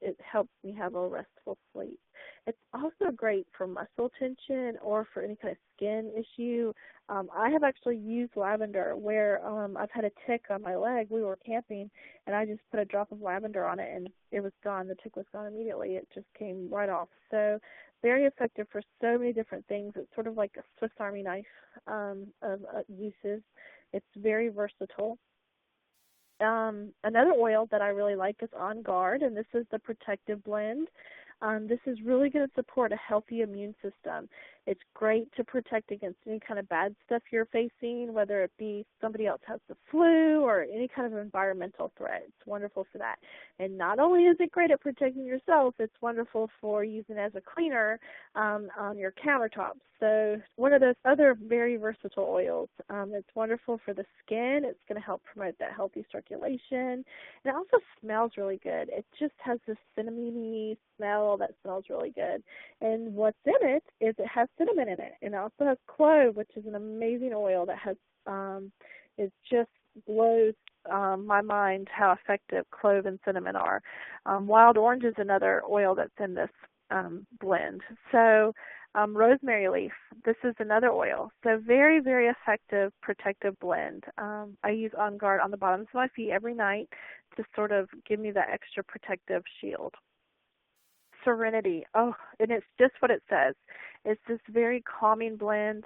it helps me have a restful sleep. It's also great for muscle tension or for any kind of skin issue. I have actually used lavender where I've had a tick on my leg. We were camping, and I just put a drop of lavender on it, and it was gone. The tick was gone immediately. It just came right off. So very effective for so many different things. It's sort of like a Swiss Army knife of uses. It's very versatile. Another oil that I really like is OnGuard, and this is the protective blend. This is really going to support a healthy immune system. It's great to protect against any kind of bad stuff you're facing, whether it be somebody else has the flu or any kind of environmental threat. It's wonderful for that. And not only is it great at protecting yourself, it's wonderful for using as a cleaner on your countertops. So one of those other very versatile oils. It's wonderful for the skin. It's going to help promote that healthy circulation. And it also smells really good. It just has this cinnamony smell that smells really good. And what's in it is it has cinnamon in it. And it also has clove, which is an amazing oil that has, it just blows my mind how effective clove and cinnamon are. Wild orange is another oil that's in this blend. So rosemary leaf, this is another oil. So very, very effective protective blend. I use OnGuard on the bottoms of my feet every night to sort of give me that extra protective shield. Serenity, and it's just what it says. It's this very calming blend.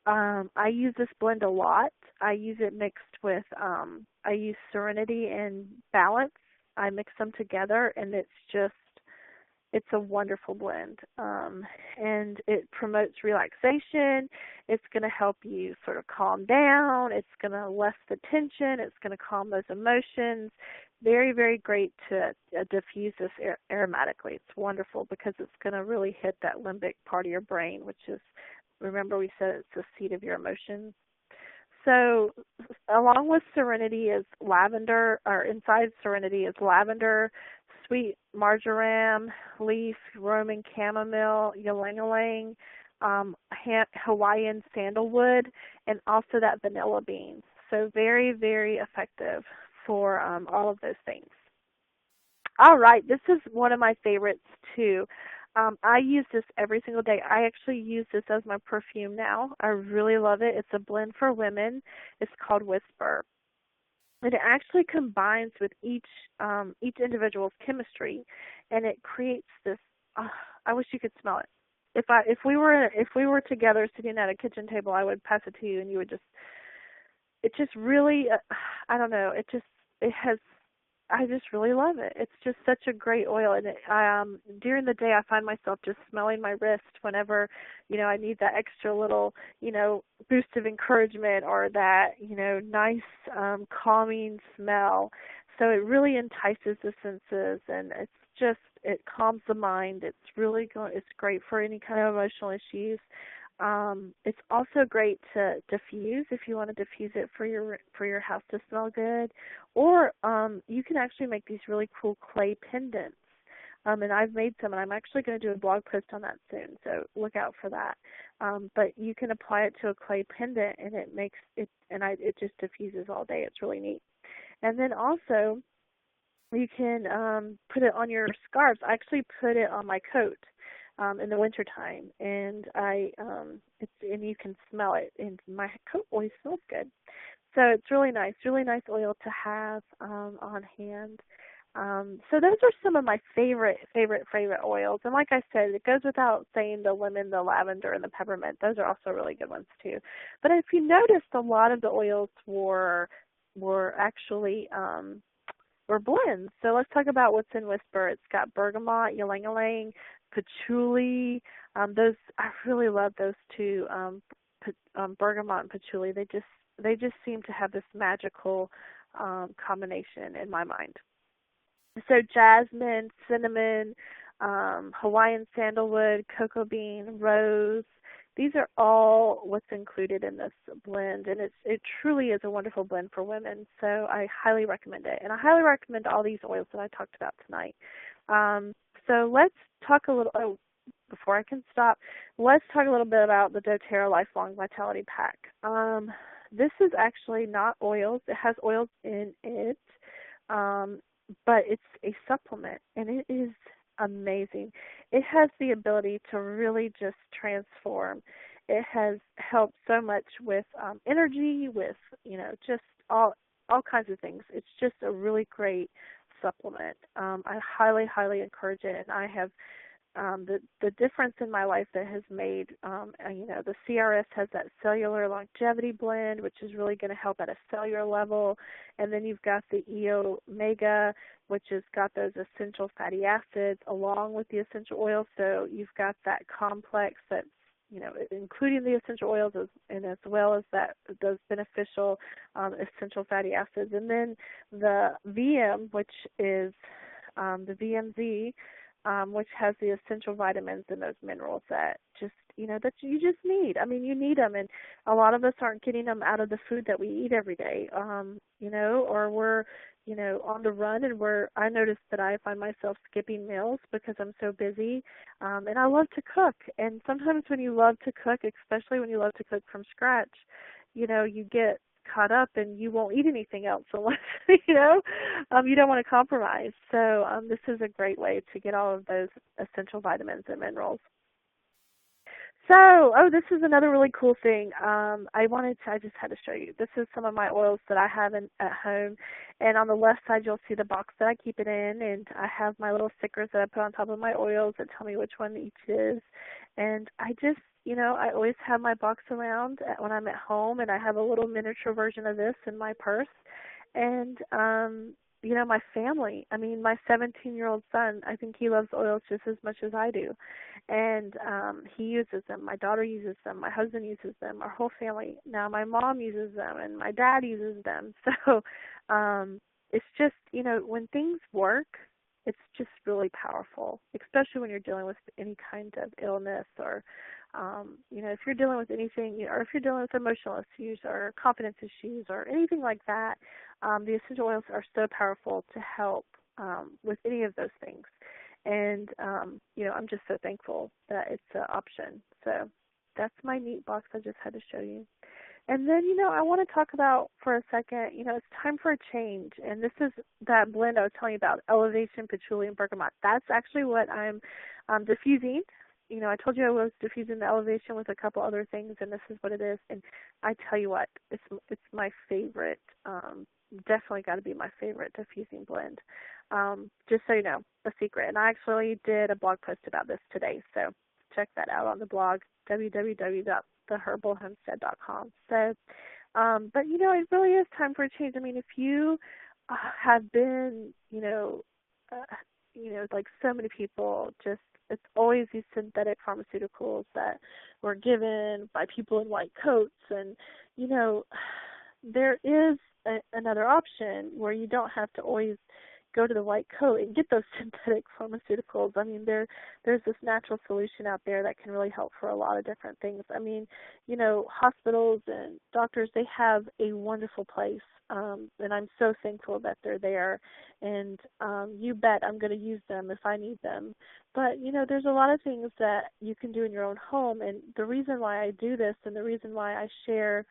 I use this blend a lot. I use it mixed with, I use Serenity and Balance. I mix them together, and it's a wonderful blend. And it promotes relaxation. It's going to help you sort of calm down. It's going to lessen the tension. It's going to calm those emotions. Very, very great to diffuse this aromatically. It's wonderful because it's going to really hit that limbic part of your brain, which is, remember we said it's the seat of your emotions. So along with Serenity is lavender, or inside Serenity is lavender, sweet marjoram leaf, Roman chamomile, ylang-ylang, Hawaiian sandalwood, and also that vanilla bean. So very, very effective for all of those things. All right, this is one of my favorites too. I use this every single day. I actually use this as my perfume now. I really love it. It's a blend for women. It's called Whisper. And it actually combines with each individual's chemistry, and it creates this. I wish you could smell it. If we were together sitting at a kitchen table, I would pass it to you, and you would just. It just really, I don't know. It has. I just really love it. It's just such a great oil, and during the day I find myself just smelling my wrist whenever, I need that extra little, boost of encouragement or that, nice calming smell. So it really entices the senses, and it calms the mind. It's great for any kind of emotional issues. It's also great to diffuse if you want to diffuse it for your house to smell good, or you can actually make these really cool clay pendants. And I've made some, and I'm actually going to do a blog post on that soon, so look out for that. But you can apply it to a clay pendant, and it just diffuses all day. It's really neat. And then also, you can put it on your scarves. I actually put it on my coat. In the wintertime, and and you can smell it, and my coat always smells good. So it's really nice oil to have on hand. So those are some of my favorite oils, and like I said, it goes without saying the lemon, the lavender, and the peppermint. Those are also really good ones too. But if you noticed, a lot of the oils were actually were blends. So let's talk about what's in Whisper. It's got bergamot, ylang-ylang, patchouli. Those I really love those two, bergamot and patchouli. They just seem to have this magical combination in my mind. So jasmine, cinnamon, Hawaiian sandalwood, cocoa bean, rose. These are all what's included in this blend, and it truly is a wonderful blend for women. So I highly recommend it, and I highly recommend all these oils that I talked about tonight. So let's talk a little, before I can stop, let's talk a little bit about the dōTERRA Lifelong Vitality Pack. This is actually not oils. It has oils in it, but it's a supplement, and it is amazing. It has the ability to really just transform. It has helped so much with energy, with, just all kinds of things. It's just a really great supplement. I highly, highly encourage it, and I have the difference in my life that has made, the CRS has that cellular longevity blend, which is really going to help at a cellular level, and then you've got the EO Omega, which has got those essential fatty acids along with the essential oils, so you've got that complex that's, including the essential oils and as well as those beneficial essential fatty acids, and then the VM, which is the VMZ, which has the essential vitamins and those minerals that that you just need. I mean, you need them, and a lot of us aren't getting them out of the food that we eat every day, or we're, on the run, and I notice that I find myself skipping meals because I'm so busy, and I love to cook, and sometimes when you love to cook, especially when you love to cook from scratch, you get caught up and you won't eat anything else unless, you don't want to compromise. So this is a great way to get all of those essential vitamins and minerals. So, this is another really cool thing. I just had to show you. This is some of my oils that I have at home. And on the left side, you'll see the box that I keep it in. And I have my little stickers that I put on top of my oils that tell me which one each is. And I just, I always have my box around when I'm at home. And I have a little miniature version of this in my purse. And, my family, my 17-year-old son, I think he loves oils just as much as I do. And he uses them. My daughter uses them. My husband uses them. Our whole family. Now my mom uses them, and my dad uses them. So it's just, when things work, it's just really powerful, especially when you're dealing with any kind of illness or, if you're dealing with anything, or if you're dealing with emotional issues or confidence issues or anything like that, the essential oils are so powerful to help with any of those things. And, I'm just so thankful that it's an option. So that's my neat box I just had to show you. And then, I want to talk about for a second, it's time for a change. And this is that blend I was telling you about, elevation, patchouli, and bergamot. That's actually what I'm diffusing. I told you I was diffusing the elevation with a couple other things, and this is what it is. And I tell you what, it's my favorite. Definitely got to be my favorite diffusing blend. Just so you know, a secret. And I actually did a blog post about this today, so check that out on the blog, www.theherbalhomestead.com. So, but it really is time for a change. I mean, if you have been, like so many people, just it's always these synthetic pharmaceuticals that were given by people in white coats, and there is another option where you don't have to always go to the white coat and get those synthetic pharmaceuticals. I mean, there's this natural solution out there that can really help for a lot of different things. I mean, hospitals and doctors, they have a wonderful place, and I'm so thankful that they're there. And you bet I'm going to use them if I need them. But, there's a lot of things that you can do in your own home. And the reason why I do this and the reason why I share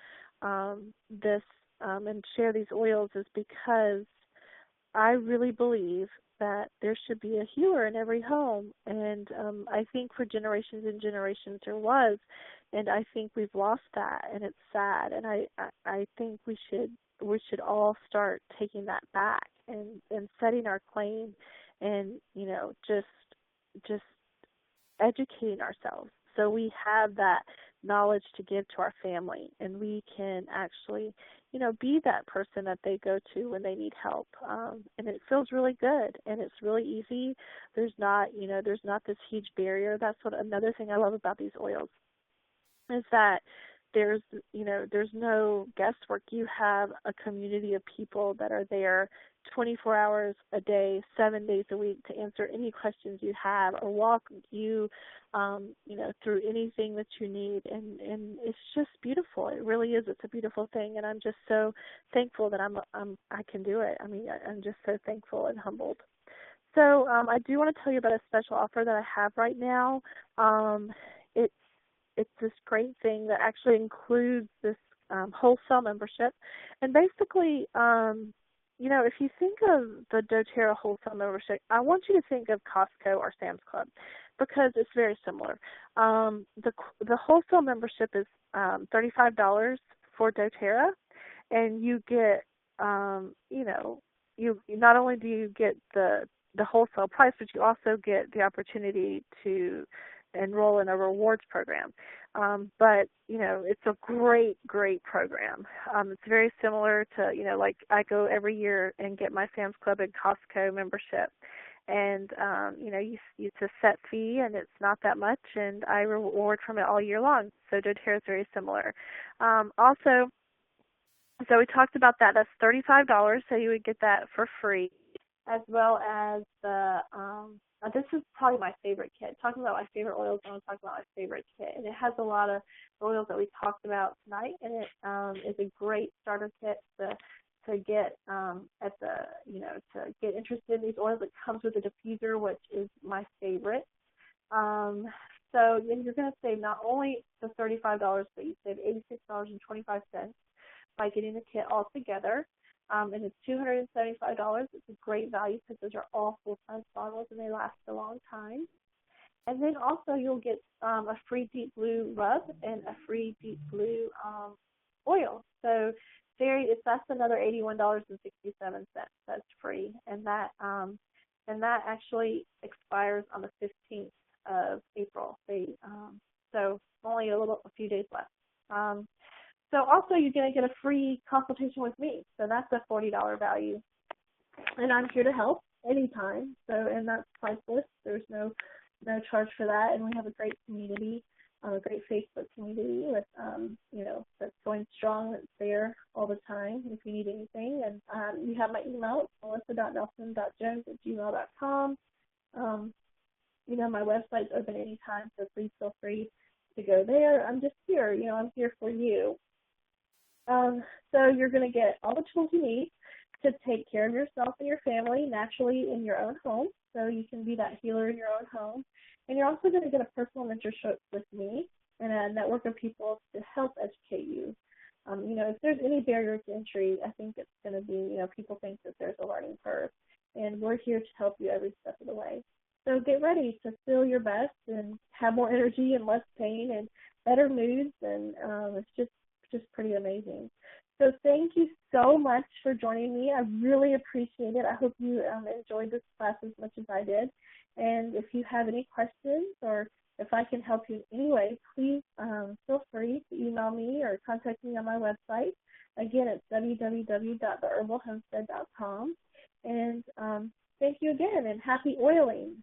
this and share these oils is because I really believe that there should be a healer in every home, and I think for generations and generations there was, and I think we've lost that, and it's sad, and I think we should all start taking that back and setting our claim, and just educating ourselves so we have that knowledge to give to our family, and we can actually be that person that they go to when they need help. And it feels really good, and it's really easy. There's not this huge barrier. That's what another thing I love about these oils is that there's no guesswork. You have a community of people that are there 24 hours a day, 7 days a week to answer any questions you have or walk you, through anything that you need. And it's just beautiful. It really is. It's a beautiful thing. And I'm just so thankful that I can do it. I mean, I'm just so thankful and humbled. So I do want to tell you about a special offer that I have right now. It's this great thing that actually includes this wholesale membership. And basically, if you think of the dōTERRA wholesale membership, I want you to think of Costco or Sam's Club because it's very similar. The wholesale membership is $35 for dōTERRA, and you get, you not only do you get the wholesale price, but you also get the opportunity to enroll in a rewards program. But, it's a great, great program. It's very similar to, like I go every year and get my Sam's Club and Costco membership. And, it's a set fee and it's not that much, and I reward from it all year long. So dōTERRA is very similar. Also, so we talked about that. That's $35, so you would get that for free, as well as the this is probably my favorite kit. Talking about my favorite oils, I want to talk about my favorite kit. And it has a lot of oils that we talked about tonight, and it is a great starter kit to get to get interested in these oils. It comes with a diffuser, which is my favorite. So you're going to save not only the $35, but you save $86.25 by getting the kit all together. And it's $275. It's a great value because those are all full-size bottles and they last a long time. And then also you'll get a free deep blue rub and a free deep blue oil. So that's another $81.67. That's free, and that actually expires on the 15th of April. So only a few days left. So also you're going to get a free consultation with me. So that's a $40 value. And I'm here to help anytime. And that's priceless. There's no charge for that. And we have a great community, a great Facebook community with, that's going strong, that's there all the time if you need anything. And you have my email, melissa.nelson.jones@gmail.com. My website's open anytime, so please feel free to go there. I'm just here. I'm here for you. So you're going to get all the tools you need to take care of yourself and your family naturally in your own home, so you can be that healer in your own home. And you're also going to get a personal mentorship with me and a network of people to help educate you. If there's any barrier to entry, I think it's going to be, people think that there's a learning curve, and we're here to help you every step of the way. So get ready to feel your best and have more energy and less pain and better moods, and it's just pretty amazing. So thank you so much for joining me. I really appreciate it. I hope you enjoyed this class as much as I did. And if you have any questions or if I can help you in any way, please feel free to email me or contact me on my website. Again, it's www.theherbalhomestead.com. And thank you again, and happy oiling.